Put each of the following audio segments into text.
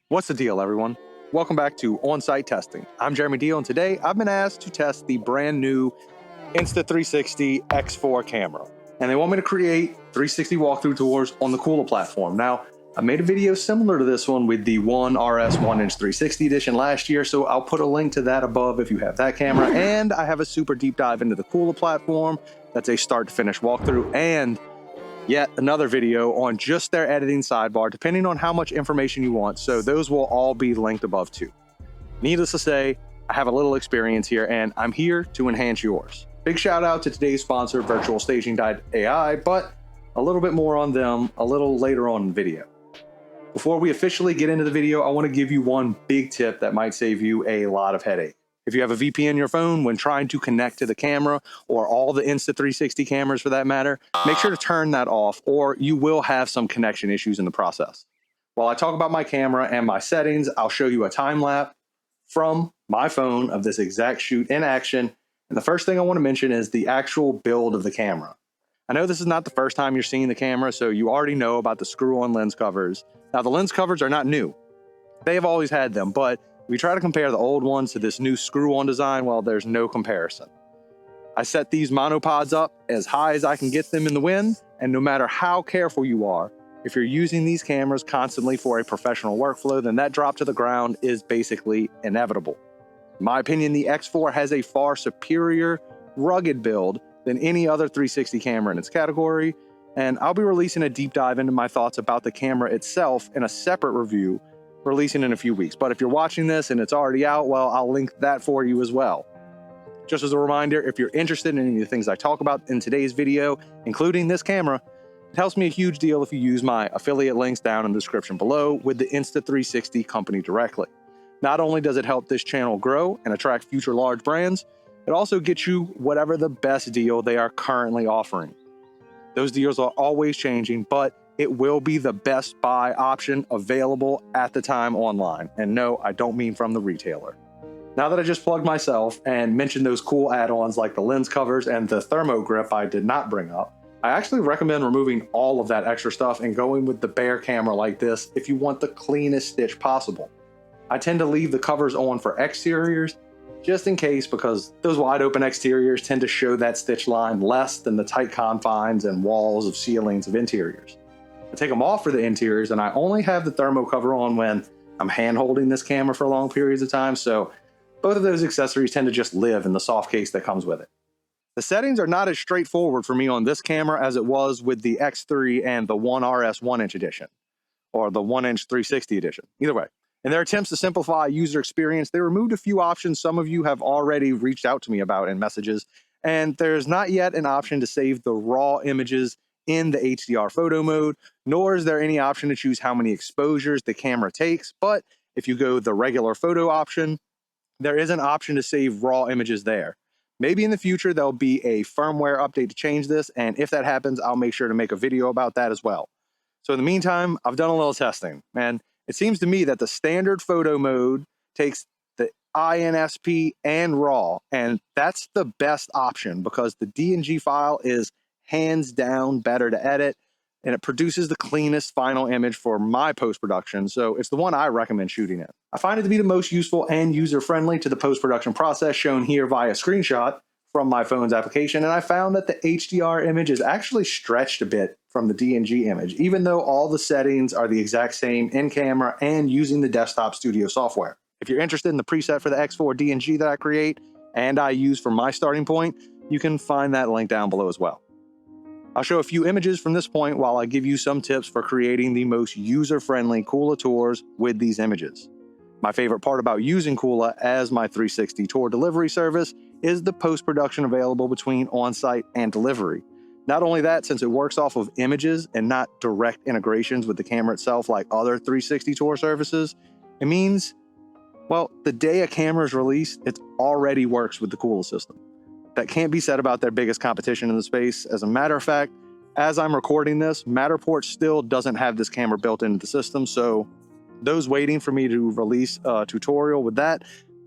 What's the deal, everyone? Welcome back to On-Site Testing. I'm Jeremy Deal, and today I've been asked to test the brand new Insta360 X4 camera. And they want me to create 360 walkthrough tours on the KUULA platform. Now, I made a video similar to this one with the One RS 1-inch 360 edition last year, so I'll put a link to that above if you have that camera. And I have a super deep dive into the KUULA platform. That's a start-to-finish walkthrough, and yet another video on just their editing sidebar, depending on how much information you want. So those will all be linked above too. Needless to say, I have a little experience here and I'm here to enhance yours. Big shout out to today's sponsor, virtualstaging.ai, but a little bit more on them a little later on in the video. Before we officially get into the video, I want to give you one big tip that might save you a lot of headache. If you have a VPN in your phone when trying to connect to the camera, or all the Insta360 cameras for that matter, make sure to turn that off or you will have some connection issues in the process. While I talk about my camera and my settings, I'll show you a time lapse from my phone of this exact shoot in action. And the first thing I want to mention is the actual build of the camera. I know this is not the first time you're seeing the camera, so you already know about the screw-on lens covers. Now, the lens covers are not new. They have always had them, but we try to compare the old ones to this new screw-on design. Well, there's no comparison. I set these monopods up as high as I can get them in the wind, and no matter how careful you are, if you're using these cameras constantly for a professional workflow, then that drop to the ground is basically inevitable. In my opinion, the X4 has a far superior, rugged build than any other 360 camera in its category, and I'll be releasing a deep dive into my thoughts about the camera itself in a separate review releasing in a few weeks. But if you're watching this and it's already out, well, I'll link that for you as well. Just as a reminder, if you're interested in any of the things I talk about in today's video, including this camera, it helps me a huge deal if you use my affiliate links down in the description below with the Insta360 company directly. Not only does it help this channel grow and attract future large brands, it also gets you whatever the best deal they are currently offering. Those deals are always changing, but it will be the best buy option available at the time online. And no, I don't mean from the retailer. Now that I just plugged myself and mentioned those cool add-ons like the lens covers and the thermo grip I did not bring up, I actually recommend removing all of that extra stuff and going with the bare camera like this if you want the cleanest stitch possible. I tend to leave the covers on for exteriors just in case, because those wide open exteriors tend to show that stitch line less than the tight confines and walls of ceilings of interiors. I take them off for the interiors and I only have the thermo cover on when I'm hand holding this camera for long periods of time, so both of those accessories tend to just live in the soft case that comes with it. The settings are not as straightforward for me on this camera as it was with the X3 and the One RS 1-inch edition, or the 1-inch 360 edition, either way. In their attempts to simplify user experience, they removed a few options some of you have already reached out to me about in messages, and there's not yet an option to save the raw images in the HDR photo mode, nor is there any option to choose how many exposures the camera takes. But if you go the regular photo option, there is an option to save raw images there. Maybe in the future there'll be a firmware update to change this, and if that happens, I'll make sure to make a video about that as well. So in the meantime, I've done a little testing, and it seems to me that the standard photo mode takes the INSP and RAW, and that's the best option because the DNG file is hands down better to edit, and it produces the cleanest final image for my post-production, so it's the one I recommend shooting in. I find it to be the most useful and user-friendly to the post-production process, shown here via screenshot from my phone's application, and I found that the HDR image is actually stretched a bit from the DNG image, even though all the settings are the exact same in camera and using the desktop studio software. If you're interested in the preset for the X4 DNG that I create and I use for my starting point, you can find that link down below as well. I'll show a few images from this point while I give you some tips for creating the most user-friendly KUULA tours with these images. My favorite part about using KUULA as my 360 tour delivery service is the post-production available between on-site and delivery. Not only that, since it works off of images and not direct integrations with the camera itself like other 360 tour services, it means, well, the day a camera is released, it already works with the KUULA system. That can't be said about their biggest competition in the space. As a matter of fact, as I'm recording this, Matterport still doesn't have this camera built into the system, so those waiting for me to release a tutorial with that,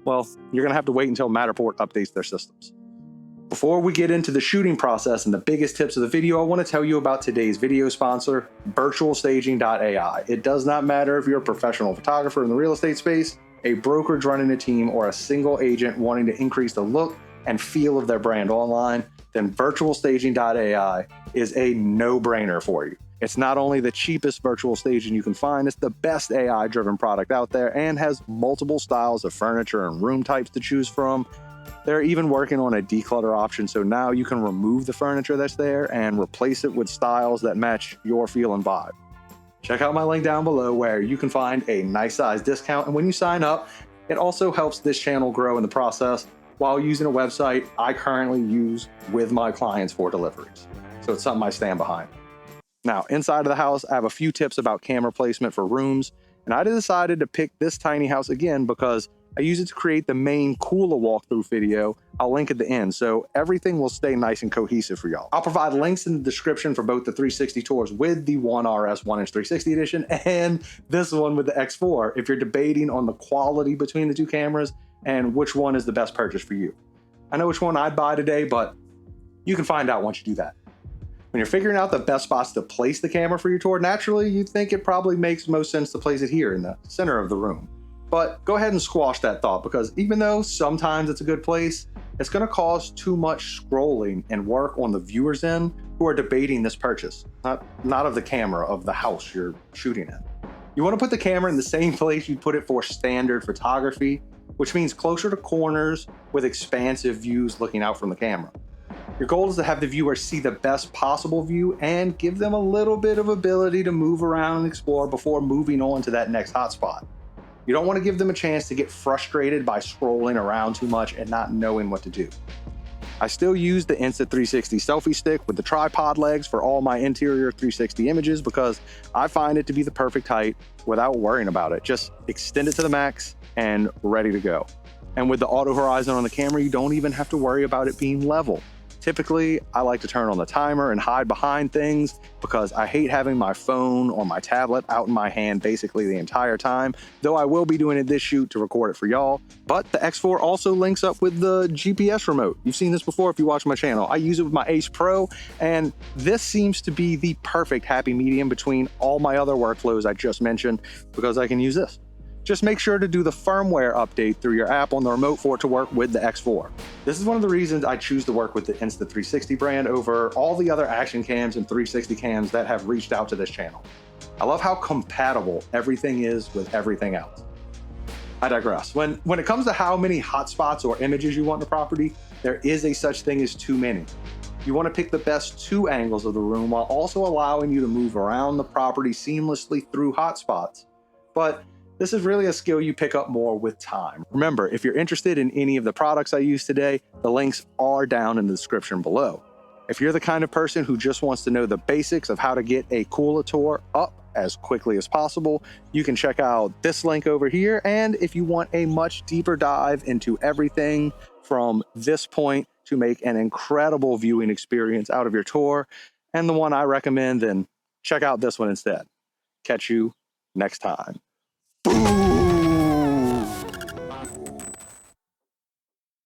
well, you're gonna have to wait until Matterport updates their systems. Before we get into the shooting process and the biggest tips of the video, I want to tell you about today's video sponsor, virtualstaging.ai. It does not matter if you're a professional photographer in the real estate space, a brokerage running a team, or a single agent wanting to increase the look and feel of their brand online, then virtualstaging.ai is a no-brainer for you. It's not only the cheapest virtual staging you can find, it's the best AI-driven product out there and has multiple styles of furniture and room types to choose from. They're even working on a declutter option, so now you can remove the furniture that's there and replace it with styles that match your feel and vibe. Check out my link down below where you can find a nice size discount, and when you sign up, it also helps this channel grow in the process while using a website I currently use with my clients for deliveries. So it's something I stand behind. Now, inside of the house, I have a few tips about camera placement for rooms, and I decided to pick this tiny house again because I use it to create the main KUULA walkthrough video. I'll link at the end, so everything will stay nice and cohesive for y'all. I'll provide links in the description for both the 360 tours with the 1RS 1-inch 360 edition and this one with the X4 if you're debating on the quality between the two cameras and which one is the best purchase for you. I know which one I'd buy today, but you can find out once you do that. When you're figuring out the best spots to place the camera for your tour, naturally, you'd think it probably makes most sense to place it here in the center of the room. But go ahead and squash that thought, because even though sometimes it's a good place, it's going to cause too much scrolling and work on the viewers' end who are debating this purchase, not of the camera, of the house you're shooting in. You want to put the camera in the same place you'd put it for standard photography, which means closer to corners with expansive views looking out from the camera. Your goal is to have the viewer see the best possible view and give them a little bit of ability to move around and explore before moving on to that next hotspot. You don't want to give them a chance to get frustrated by scrolling around too much and not knowing what to do. I still use the Insta360 selfie stick with the tripod legs for all my interior 360 images because I find it to be the perfect height without worrying about it. Just extend it to the max and ready to go. And with the auto horizon on the camera, you don't even have to worry about it being level. Typically, I like to turn on the timer and hide behind things because I hate having my phone or my tablet out in my hand basically the entire time, though I will be doing it this shoot to record it for y'all. But the X4 also links up with the GPS remote. You've seen this before if you watch my channel. I use it with my Ace Pro, and this seems to be the perfect happy medium between all my other workflows I just mentioned because I can use this. Just make sure to do the firmware update through your app on the remote for it to work with the X4. This is one of the reasons I choose to work with the Insta360 brand over all the other action cams and 360 cams that have reached out to this channel. I love how compatible everything is with everything else. I digress. When it comes to how many hotspots or images you want in the property, there is a such thing as too many. You want to pick the best two angles of the room while also allowing you to move around the property seamlessly through hotspots. But this is really a skill you pick up more with time. Remember, if you're interested in any of the products I use today, the links are down in the description below. If you're the kind of person who just wants to know the basics of how to get a KUULA tour up as quickly as possible, you can check out this link over here. And if you want a much deeper dive into everything from this point to make an incredible viewing experience out of your tour, and the one I recommend, then check out this one instead. Catch you next time.